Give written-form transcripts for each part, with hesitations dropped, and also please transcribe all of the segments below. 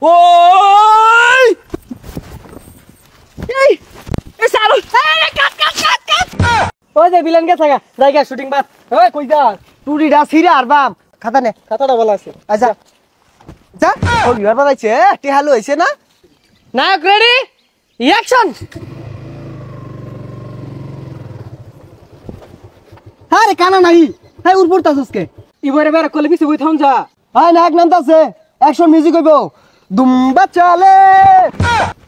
ওই এই এ সারো এই কাট কাট কাট কাট ওই যে ভিলেন কে থাকা জায়গা শুটিং বাস ওই কই যা টুরিডা সিরা আর বাম খাতা নে খাতাটা ভালো আছে আচ্ছা যা ও বিয়ার বানাইছে টি হালো হইছে না নায়ক রেডি অ্যাকশন আরে কানা নাই হাই উড় পড়তাছস কে ইবারে বের কলে বিছে বই থাম যা হাই নায়ক নামতাছে অ্যাকশন মিউজিক হইবো দুম্বা চলে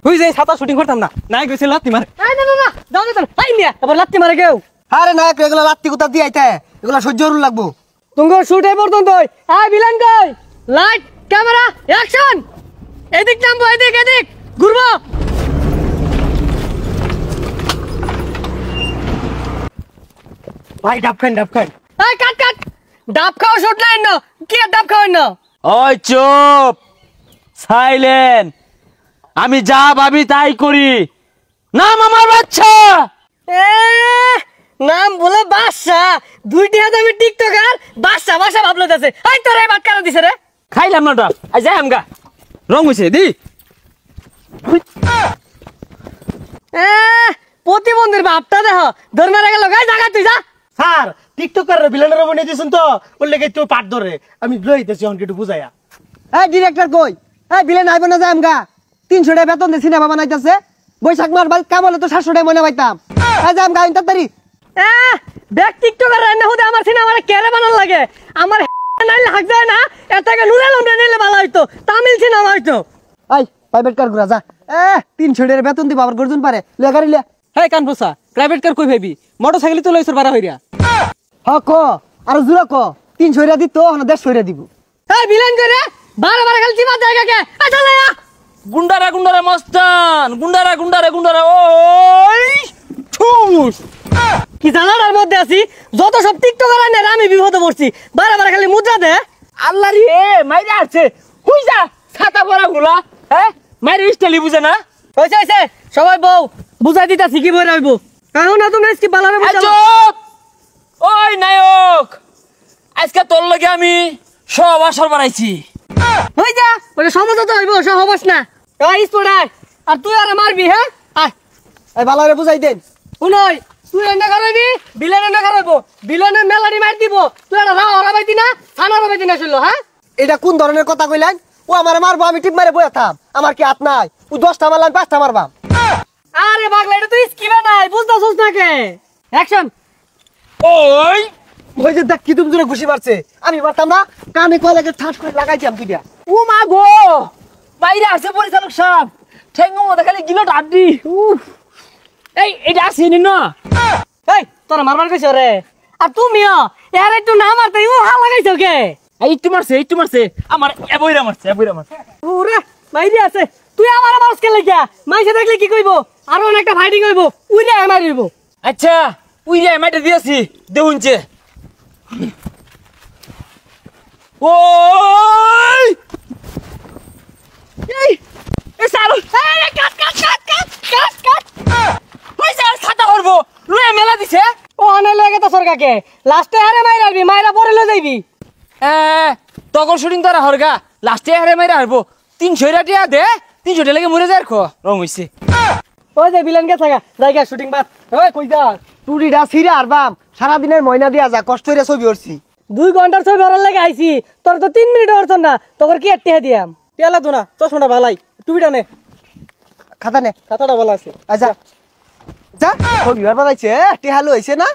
হই যাই ছাতা শুটিং করতাম না নায়ক কইছে লাত্তি মারে এই না না না দাও দাও হাই মিয়া আবার লাত্তি মারে কেউ আরে নায়ক এগুলা লাত্তি কুতা দি আইতে এগুলা সহ্য করুন লাগবো তুমি শুট এই পর্যন্ত হাই ভিলেন কই লাইট ক্যামেরা অ্যাকশন এদিক নামবো এদিক এদিক ঘুরবো ভাই ডাব খান এই কাট কাট ডাব খাও শুট লাইন না কি ডাব খাওয়াই না ওই চুপ সাইলেন্ট আমি যা ভাবি তাই করি নাম আমার বাচ্চা নাম বলে বাদশা দুইটি হাতে আমি টিকটকার বাদশা বাদশা ভাবলতেছে এই তোরে ভাত কারা দিছে রে খাইলাম না ডাব আই যাই আমগা রং হইছে দি প্রতিবন্ধীর বাপটা দেখো ধর মারা গেল গাই জায়গা তুই যা স্যার টিকটকার ভিলেনের বনে দিছেন তো বললে কি তুই পাট ধরে আমি লইতেছি অন কিছু বুঝাইয়া এই ডিরেক্টর কই এই ভিলেন আইব না যায় আমগা 300 টাকা বেতন দিয়ে সিনেমা বানাইতাছে বৈশাখ মাস বাদ কাম হলে তো 700 টাকা মনে পাইতাম এই যে আমগা ইন্টারতারি ব্যাক টিকটকার রান্না হতে আমার সিনেমারে কেরে বানান লাগে আমার নাইলে হাক যায় না এটাকে নুরাল আমরা নিলে ভালো হইতো তামিল সিনেমা হইতো এই প্রাইভেট কার ঘুরা যা 300 টাকা বেতন দিব আবার গর্জন পারে লে গাড়ি লে হেই কানফুসা প্রাইভেট কার কই ভাবি মোটরসাইকেল তো লইছর বারা হইরা হ ক আর জুরা ক 300 টাকা দিত না 150 টাকা দিব এই ভিলেন করে বারে বারে খালি চিমা জায়গা কে এই চলে গুন্ডারা গুন্ডারা মস্তান গুন্ডারা গুন্ডারা গুন্ডারা ওই ঠুস কি জানার মধ্যে আছি যত সব টিকটকার আইনে আমি বিপদে পড়ছি বারে বারে খালি মুদ্রা দে আল্লাহ রে মাইরা আছে হুই যা ছাতা পরা গুলা হ্যাঁ মাইরা স্টাইলি বুঝে না হইছে সবাই বউ বুঝাই দিতাছি কি বই রাখবো কারণ না তুমি কি বালারে বুঝাও চুপ ওই নায়ক আজকে তোর লগে আমি সব আসর বানাইছি হই যা ওরে সমাজ তো হইবো সব হবস না এই স্পোর্টার আর তুই আর মারবি হ্যাঁ আয় এই বালারে বুঝাই দেন শুনই তুই এন্ডা করাবি বিলেন এন্ডা করাবো বিলেনের মেলারি মার দিব তুই আর রাও হরাবাইতি না থানা হরাবাইতি না শুনলো হ্যাঁ এটা কোন ধরনের কথা কইলেন ও আমারে মারবো আমি টিপ মারে বইয়া থাম আমার কি হাত নাই ও 10টা মারলাম 5টা মারবাম আরে পাগলা এটা তুই স্কিমে নাই বুঝতাছস না কে অ্যাকশন ওই ওই যে দেখ কি তুমি জোরে ঘুষি মারছে আমি মারতাম না কানে কয়লাকে ঠাস করে লাগাইছিলাম তুইটা ও মা গো মাইরা আছে পরিচালক সাহেব ঠেঙ্গো মধ্যে খালি গিলো ডাড্ডি এই এটা আছে না এই তোরা মারবার কইছ রে আর তুমিও এর একটু না মারতে ও হা লাগাইছো কে এই একটু মারছে আমার এবইরা মারছে ওরে মাইরি আছে তুই আমার মারস কে লাগিয়া মাইছে দেখলে কি কইবো আর অনেকটা ফাইটিং হইবো উইরে মারিবো আচ্ছা উই যে মাইটা দিয়েছি দেউনছে ওই এই এ সারো এই কাট কাট কাট কাট কাট কাট ওই স্যার খাতা করব লয়ে মেলা দিছে ও অনে লাগে তো সরকাকে লাস্টে হারে মাইরাবি মাইরা পরে লই যাইবি তখন শুটিং তোরা হরগা লাস্টে হারে মাইরা হারবো 300 টাকা দে 300 টাকা লাগে মরে যায় খো রং হইছে ওই যে ভিলেন কে থাকা জায়গা শুটিং বাস ওই কই যা টুরিডা সিরা আর বাম সারা দিনের ময়না দিয়া যা কষ্ট হইরা ছবি করছি 2 ঘন্টার ছবি ওরার লাগে আইছি তোর তো 3 মিনিট হরছ না তোর কি টেহা দিয়াম পেলা তো না চশমাটা ভালাই টুপিটা নে খাতা নে খাতাটা ভালো আছে আচ্ছা যা ছবি আর বানাইছে টেহা লইছে না